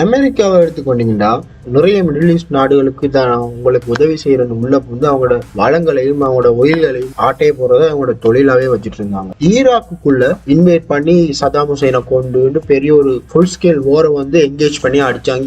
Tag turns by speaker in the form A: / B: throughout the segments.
A: அமெரிக்காவை எடுத்துக்கொண்டீங்கன்னா நிறைய middle east நாடுகளுக்கு தான் உங்களுக்கு உதவி செய்யறது உள்ள வந்து அவங்களோட வளங்களையும் அவங்களோட ஒயில்களையும் ஆட்டைய போறத அவங்களோட தொழிலாவே வச்சுட்டு இருந்தாங்க. ஈராக்குள்ள இன்வைட் பண்ணி சதாம் ஹுசைனை கொண்டு பெரிய ஒரு ஃபுல் ஸ்கேல் வாரை வந்து என்கேஜ் பண்ணி அடிச்சாங்க.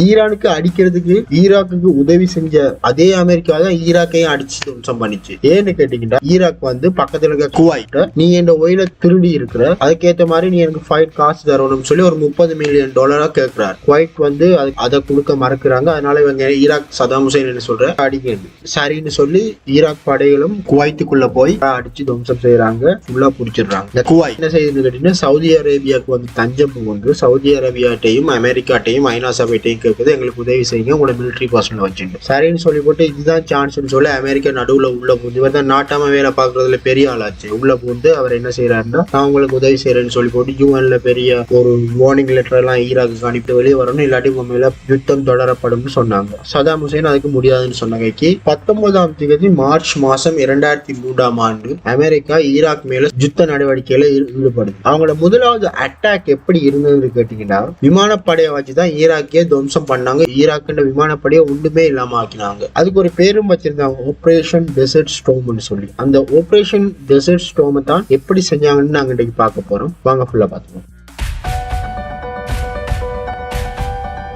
A: ஈரானுக்கு அடிக்கிறதுக்கு ஈராக்குக்கு உதவி செஞ்ச அதே அமெரிக்கா தான் ஈராக்கையும் அடிச்சு துவம்சம் பண்ணிச்சு. ஏன்னு கேட்டீங்கன்னா ஈராக் வந்து பக்கத்துல இருக்க குவைட்ட நீ என் ஒயில திருடி இருக்கிற, அதுக்கேற்ற மாதிரி நீ எனக்கு ஃபைட் காசு தரணும்னு சொல்லி ஒரு $30 மில்லியன் கேட்கிறார். குவைட் வந்து அதை கொடுக்க மறக்கிறாங்க. அதனால இவங்க ஈராக் சதாம் ஹுசைன் என்ன சொல்ற அடிக்கிறது சரின்னு சொல்லி ஈராக் படைகளும் குவைத்துக்குள்ள போய் அடிச்சு துவம்சம் செய்யறாங்க, ஃபுல்லா புடிச்சிடுறாங்க. இந்த குவைத் என்ன செய்யுதுன்னு கேட்டீங்கன்னா சவுதி அரேபியாவுக்கு வந்து தஞ்சம் புகுந்து சவுதி அரேபியாட்டையும் அமெரிக்காட்டையும் ஐநா சபைட்டையும் கேட்குது எங்களுக்கு உதவி செய்யுங்க உங்களோட மிலிட்டரி பர்சனல் வச்சுட்டு சரின்னு சொல்லி போட்டு இதுதான் சான்ஸ்ன்னு சொல்லி அமெரிக்கா நடுவுல உள்ள புகுந்து இவர் தான் நாட்டாம வேலை பாக்குறதுல பெரிய ஆளாச்சு. உள்ள புகுந்து அவர் என்ன செய்யறாருன்னா நான் உங்களுக்கு உதவி செய்யறேன்னு சொல்லி போட்டு யூஎன்ல பெரிய ஒரு வார்னிங் லெட்டர் எல்லாம் ஈராக்கு அனுப்பிட்டு வெளியே வரணும், இல்லாட்டி உங்க மேல யுத்தம் தொடரப்படும் சொன்னாங்க. சதாம் ஹுசைன் அதுக்கு முடியாதுன்னு சொன்னாங்க. 19ஆம் தேதி மார்ச் மாசம் 2003 அமெரிக்கா ஈராக் மேல யுத்த நடவடிக்கையில ஈடுபடுது. அவங்களோட முதலாவது அட்டாக் எப்படி இருந்ததுன்னு கேட்டீங்கன்னா விமானப்படையை வச்சுதான் ஈராக்கே துவம்சம் பண்ணாங்க. ஈராக்குன்ற விமானப்படையை ஒண்ணுமே இல்லாம ஆக்கினாங்க. அதுக்கு ஒரு பேரும் வச்சிருந்தாங்க ஆபரேஷன் டெசர்ட் ஸ்டோம்னு சொல்லி. அந்த ஆபரேஷன் டெசர்ட் ஸ்டோமை தான் எப்படி செஞ்சாங்கன்னு நாங்க இன்னைக்கு பார்க்க போறோம். வாங்க ஃபுல்லா பார்த்துக்கோம்.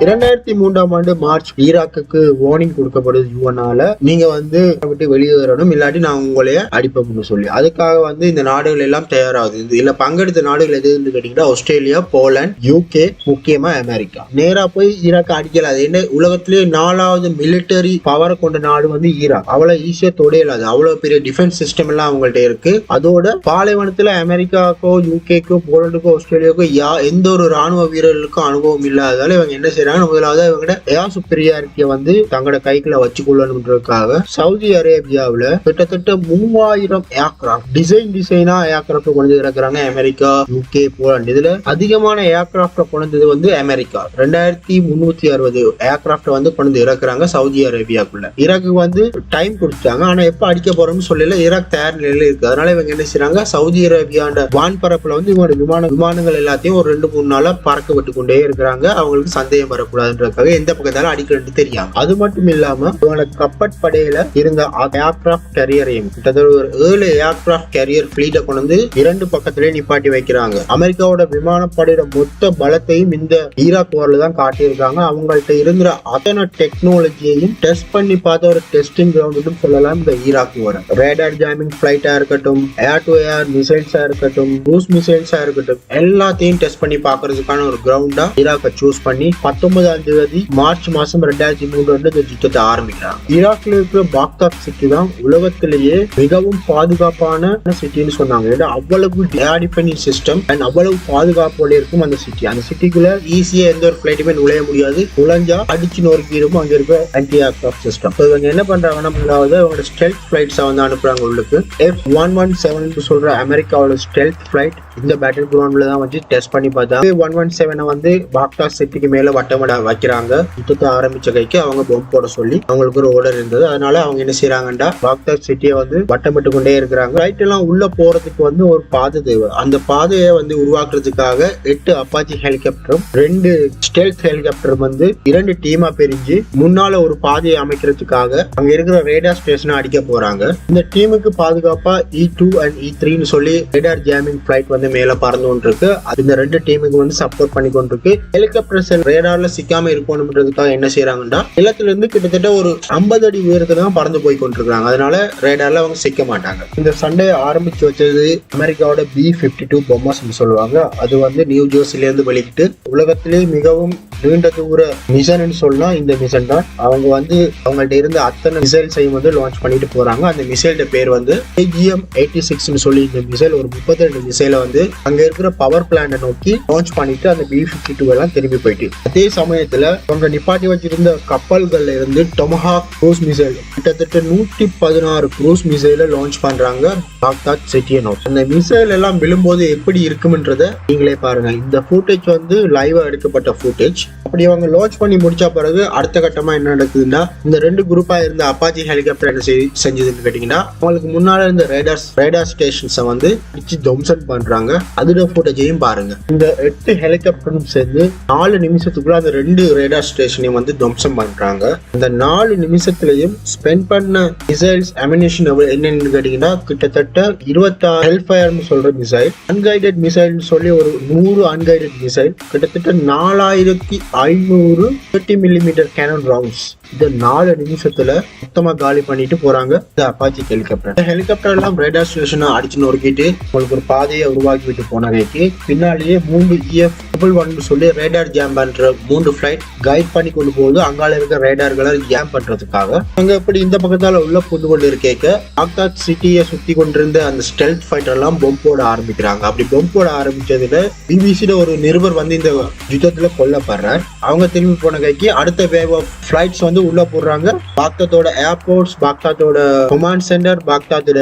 A: 2003 மார்ச் ஈராக்குக்கு வார்னிங் கொடுக்கப்படுது யூஎன்னால, நீங்க வந்து விட்டு வெளியேறணும் இல்லாட்டி நான் உங்களைய அடிப்போம்னு சொல்லி. அதுக்காக வந்து இந்த நாடுகள் எல்லாம் தயாராகுது. இதுல பங்கெடுத்த நாடுகள் எதுன்னு கேட்டீங்கன்னா ஆஸ்திரேலியா, போலந்து, யூகே, முக்கியமா அமெரிக்கா. நேரா போய் ஈராக் அடிக்கல. அது என்ன உலகத்திலேயே 4வது மிலிட்டரி பவரை கொண்ட நாடு வந்து ஈராக். அவ்வளவு ஈஸியா தொடையலாது. அவ்வளவு பெரிய டிஃபென்ஸ் சிஸ்டம் எல்லாம் அவங்கள்ட்ட இருக்கு. அதோட பாலைவனத்துல அமெரிக்காக்கோ யூகேக்கோ போலண்டுக்கோ ஆஸ்திரேலியாக்கோ எந்த ஒரு ராணுவ வீரர்களுக்கும் அனுபவம் இல்லாததால இவங்க என்ன முதலாவது இவங்க ஏர் சுப்பீரியாரிட்டியை வந்து தங்களோட கைக்குள்ள வச்சுக்கொள்ளணுன்றதுக்காக சவுதி அரேபியாவில் கிட்டத்தட்ட 3000 ஏர்கிராஃப்ட் டிசைனா ஏர்கிராஃப்ட் கொண்டு இருக்கிறாங்க அமெரிக்கா, யூகே, போலந்து. இதுல அதிகமான ஏர்கிராஃப்ட் கொண்டது வந்து அமெரிக்கா 2360 ஏர்கிராஃப்ட் வந்து கொண்டு இருக்கிறாங்க சவுதி அரேபியாக்குள்ள. ஈராக்கு வந்து டைம் கொடுத்தாங்க, ஆனா எப்ப அடிக்க போறோம்னு சொல்லல. ஈராக் தயார் நிலையில இருக்கு. அதனால இவங்க என்ன செய்யறாங்க சவுதி அரேபியாண்ட வான்பரப்புல வந்து இவங்க விமானங்கள் எல்லாத்தையும் ஒரு 2-3 நாளா பறக்க விட்டு கொண்டே இருக்கிறாங்க. அவங்களுக்கு சந்தேகம் வரக்கூடாதுன்றதுக்காக எந்த பக்கத்தாலும் அடிக்கிறது தெரியும். அது மட்டும் இல்லாம இவங்க கப்பற்படையில இருந்த ஏர்கிராஃப்ட் கேரியரையும் கிட்டத்தட்ட ஒரு 7 ஏர்கிராஃப்ட் கேரியர் பிளீட்டை கொண்டு 2 பக்கத்திலே நிப்பாட்டி வைக்கிறாங்க. அமெரிக்காவோட விமானப்படையோட மொத்த பலத்தையும் இந்த ஈராக் போர்ல தான் காட்டியிருக்காங்க. அவங்கள்ட்ட இருந்த அத்தனை டெக்னாலஜியையும் டெஸ்ட் பண்ணி பார்த்த ஒரு டெஸ்டிங் கிரவுண்ட் சொல்லலாம் இந்த ஈராக் போர். ரேடார் ஜாமிங் பிளைட்டா இருக்கட்டும், ஏர் டு ஏர் மிசைல்ஸா இருக்கட்டும், க்ரூஸ் மிசைல்ஸா இருக்கட்டும், எல்லாத்தையும் டெஸ்ட் பண்ணி பாக்குறதுக்கான ஒரு கிரவுண்டா ஈராக்கை சூஸ் பண்ணி 19ஆம் தேதி மார்ச் மாசம் 2003 இந்த யுத்தத்தை ஆரம்பிக்கிறாங்க. ஈராக்ல இருக்கிற பாக்தாத் சிட்டி தான் உலகத்திலேயே மிகவும் பாதுகாப்பான சிட்டின்னு சொன்னாங்க. ஏன்னா அவ்வளவு ஏர் டிஃபென்ஸ் சிஸ்டம் அண்ட் அவ்வளவு பாதுகாப்போட இருக்கும் அந்த சிட்டி. அந்த சிட்டிக்குள்ள ஈஸியா எந்த ஒரு பிளைட்டுமே நுழைய முடியாது. நுழைஞ்சா அடிச்சு நோக்கிடும் அங்க இருக்க ஆன்டி ஏர்கிராஃப்ட் சிஸ்டம். இவங்க என்ன பண்றாங்கன்னா முதலாவது அவங்களோட ஸ்டெல்த் பிளைட்ஸை வந்து அனுப்புறாங்க உள்ளுக்கு. F-117 சொல்ற அமெரிக்காவோட ஸ்டெல்த் பிளைட் இந்த பேட்டில் கிரவுண்ட்ல தான் வச்சு டெஸ்ட் பண்ணி பார்த்தாங்க. F-117 வந்து பாக்தாத் சிட்டிக்கு மேல வட்டமட வைக்கிறாங்க. யுத்தத்தை ஆரம்பிச்ச கைக்கு அவங்க பொம்ப் போட சொல்லி அவங்களுக்கு ஒரு ஆர்டர் இருந்தது. அதனால அவங்க என்ன செய்யறாங்கன்னா பாக்தாத் சிட்டியை வந்து வட்டமிட்டு கொண்டே இருக்கிறாங்க. ரைட் எல்லாம் உள்ள போறதுக்கு வந்து ஒரு பாதை தேவை. அந்த பாதையை வந்து உருவாக்குறதுக்காக 8 அப்பாச்சி ஹெலிகாப்டரும் 2 ஸ்டெல்த் ஹெலிகாப்டரும் வந்து 2 டீமா பிரிஞ்சு முன்னால ஒரு பாதையை அமைக்கிறதுக்காக அங்க இருக்கிற ரேடார் ஸ்டேஷனை அடிக்க போறாங்க. இந்த டீமுக்கு பாதுகாப்பா E2 அண்ட் E3 சொல்லி ரேடார் ஜாமிங் பிளைட் வந்து மேல பறந்து கொண்டிருக்கு. இந்த 2 டீமுக்கு வந்து சப்போர்ட் பண்ணி கொண்டிருக்கு. ஹெலிகாப்டர் ரேடார்ல சிக்காம இருக்கணும்ன்றதுக்காக என்ன செய்யறாங்கன்னா நிலத்துல இருந்து கிட்டத்தட்ட ஒரு 50 அடி உயரத்துல தான் பறந்து போய் கொண்டிருக்காங்க. அதனால ரேடார்ல அவங்க சிக்க மாட்டாங்க. இந்த சண்டையை ஆரம்பிச்சு வச்சது அமெரிக்காவோட B-52 பொம்மஸ் சொல்லுவாங்க. அது வந்து நியூ ஜெர்சில இருந்து வெளியிட்டு உலகத்திலேயே மிகவும் நீண்ட தூர மிஷன் சொல்லலாம் இந்த மிஷன் தான். அவங்க வந்து அவங்கள்ட்ட இருந்த அத்தனை மிசைல்ஸையும் வந்து லான்ச் பண்ணிட்டு போறாங்க. அந்த மிசைலோட பேர் வந்து AGM-86 சொல்லி இந்த மிசைல் ஒரு 32 மிசைலை வந்து அங்க இருக்கிற பவர் பிளான்ட் நோக்கி லான்ச் பண்ணிட்டு அந்த B-52 எல்லாம் திரும்பி போயிட்டு அதே சமயத்துல அவங்க நிப்பாட்டி வச்சிருந்த கப்பல்கள்ல இருந்து டொமஹாக் க்ரூஸ் மிசைல் கிட்டத்தட்ட 116 க்ரூஸ் மிசைலை லான்ச் பண்றாங்க பாக்தாத் சிட்டியை நோக்கி. அந்த மிசைல் எல்லாம் விழும்போது எப்படி இருக்கும்ன்றத நீங்களே பாருங்க. இந்த ஃபுட்டேஜ் வந்து லைவா எடுக்கப்பட்ட ஃபுட்டேஜ். அப்படி அவங்க லான்ச் பண்ணி முடிச்ச பிறகு அடுத்த கட்டமா என்ன நடக்குதுன்னா, இந்த 2 குரூப்பா இருந்த அப்பாச்சி ஹெலிகாப்டர் என்ன செஞ்சதுன்னு கேட்டீங்கன்னா, அவங்களுக்கு முன்னால இருந்த ரேடார் ஸ்டேஷன்ஸை வந்து அடிச்சு தம்சன் பண்றாங்க. அதோட ஃபுட்டேஜையும் பாருங்க. இந்த 8 ஹெலிகாப்டரும் சேர்ந்து 4 நிமிஷத்துக்குள்ள அந்த 2 ரேடார் ஸ்டேஷனையும் வந்து தம்சம் பண்றாங்க. அந்த 4 நிமிஷத்துலயும் ஸ்பெண்ட் பண்ண மிசைல்ஸ் அமினிஷன் என்னன்னு கேட்டீங்கன்னா, கிட்டத்தட்ட 26 ஹெல்ஃபயர்னு சொல்ற மிசைல், அன்கைடட் மிசைல் சொல்லி ஒரு 100 அன்கைடட் மிசைல், கிட்டத்தட்ட 4500 30mm கேனன் ரவுண்ட்ஸ் இந்த 4 நிமிஷத்துல மொத்தமா காலி பண்ணிட்டு போறாங்க இந்த அப்பாச்சி ஹெலிகாப்டர். ஹெலிகாப்டர் எல்லாம் ரேடார் ஸ்டேஷனை அடிச்சு நொறுக்கிட்டு உங்களுக்கு ஒரு பாதையை உருவாக்கி விட்டு போனதைக்கு பின்னாலேயே 3 EF-1 சொல்லி ரேடார் ஜாம் பண்ற 3 ஃபிளைட் கைட் பண்ணி கொண்டு போகுது அங்கால இருக்க ரேடார்களை ஜாம் பண்றதுக்காக. அங்க எப்படி இந்த பக்கத்தால உள்ள புந்து கொண்டு இருக்க பாக்தாத் சிட்டியை சுத்தி கொண்டிருந்த அந்த ஸ்டெல்த் ஃபைட்டர் எல்லாம் பொம்ப் போட ஆரம்பிக்கிறாங்க. அப்படி பொம்ப் போட ஆரம்பிச்சதுல பிபிசில ஒரு நிருபர் வந்து இந்த யுத்தத்துல கொல்லப்படுறார். அவங்க திரும்பி போன கைக்கு அடுத்த வேவ் ஆஃப் ஃபிளைட்ஸ் வந்து உள்ள போடுறாங்க. பாக்தாத்தோட ஏர்போர்ட்ஸ், பாக்தாத்தோட கமாண்ட் சென்டர், பாக்தாத்தோட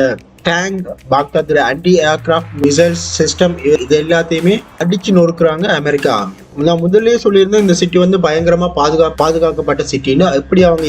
A: டேங்க், பாக்தாத்தோட ஆன்டி ஏர்கிராஃப்ட் மிசைல் சிஸ்டம் இது எல்லாத்தையுமே அடிச்சு நொறுக்குறாங்க அமெரிக்கா ஆர்மி. நான் முதல்ல சொல்லியிருந்தேன் இந்த சிட்டி வந்து பயங்கரமா பாதுகாக்கப்பட்ட சிட்டின்னு. எப்படி அவங்க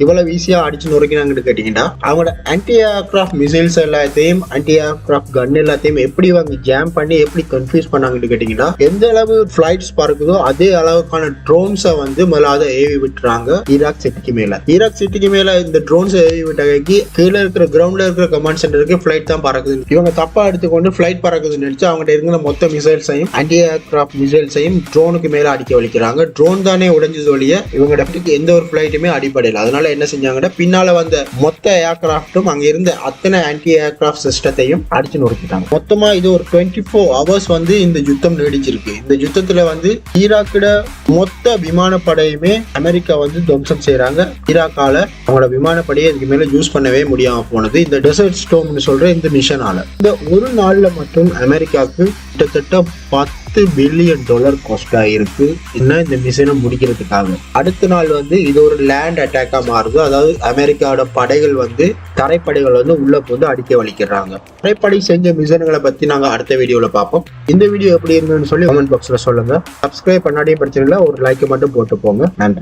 A: இவ்வளவு ஈஸியா அடிச்சு நொறுக்கினாங்கன்னு கேட்டீங்கன்னா, அவங்களோட ஆன்டி ஏர்கிராஃப்ட் மிசைல்ஸ் எல்லாத்தையும் ஆன்டி ஏர்கிராஃப்ட் கன் எல்லாத்தையும் எப்படி அவங்க ஜாம் பண்ணி எப்படி கன்ஃபியூஸ் பண்ணாங்கன்னு கேட்டீங்கன்னா, எந்த அளவு பிளைட்ஸ் பறக்குதோ அதே அளவுக்கான ட்ரோன்ஸை வந்து முதலாவது ஏவி விட்டுறாங்க ஈராக் சிட்டிக்கு மேல. ஈராக் சிட்டிக்கு மேல இந்த ட்ரோன்ஸ் ஏவி விட்டாக்கி கீழே இருக்கிற கிரவுண்ட்ல இருக்கிற கமாண்ட் சென்டருக்கு பிளைட் தான் பறக்குது. இவங்க தப்பா எடுத்துக்கொண்டு பிளைட் பறக்குதுன்னு நினைச்சு அவங்ககிட்ட இருக்கிற மொத்த மிசைல்ஸையும் ஆன்டி ஏர்கிராஃப்ட் மிசைல்ஸையும் ட்ரோனுக்கு மேல அடிக்க வலிக்கிறாங்க. ட்ரோன் தானே உடைஞ்சது வழிய இவங்க எந்த ஒரு பிளைட்டுமே அடிப்படையில். அதனால என்ன செஞ்சாங்கன்னா, பின்னால வந்த மொத்த ஏர்கிராஃப்டும் அங்க இருந்த அத்தனை ஆன்டி ஏர்கிராஃப்ட் சிஸ்டத்தையும் அடிச்சு நொறுக்கிட்டாங்க. மொத்தமா இது ஒரு 24 hours வந்து இந்த யுத்தம் நீடிச்சிருக்கு. இந்த யுத்தத்துல வந்து ஈராக்கிட மொத்த விமானப்படையுமே அமெரிக்கா வந்து துவம்சம் செய்யறாங்க. ஈராக்கால அவங்களோட விமானப்படையை இதுக்கு மேல யூஸ் பண்ணவே முடியாம போனது இந்த டெசர்ட் ஸ்டோம்னு சொல்ற இந்த மிஷனால. இந்த ஒரு நாள்ல மட்டும் அமெரிக்காவுக்கு கிட்டத்தட்ட $10 பில்லியன் காஸ்ட் ஆயிருக்கு இந்த மிஷனை முடிக்கிறதுக்காக. அடுத்த நாள் வந்து இது ஒரு லேண்ட் அட்டாக்கா மாறுது. அதாவது அமெரிக்காவோட படைகள் வந்து தரைப்படைகள் வந்து உள்ள போது அடிக்க வலிக்கிறாங்க. தரைப்படை செஞ்ச மிஷன்களை பத்தி நாங்க அடுத்த வீடியோல பார்ப்போம். இந்த வீடியோ எப்படி இருந்ததுன்னு சொல்லி கமெண்ட் பாக்ஸ்ல சொல்லுங்க. சப்ஸ்கிரைப் பண்ணாடியும் பிரச்சனை இல்லை, ஒரு லைக் மட்டும் போட்டு போங்க. நன்றி.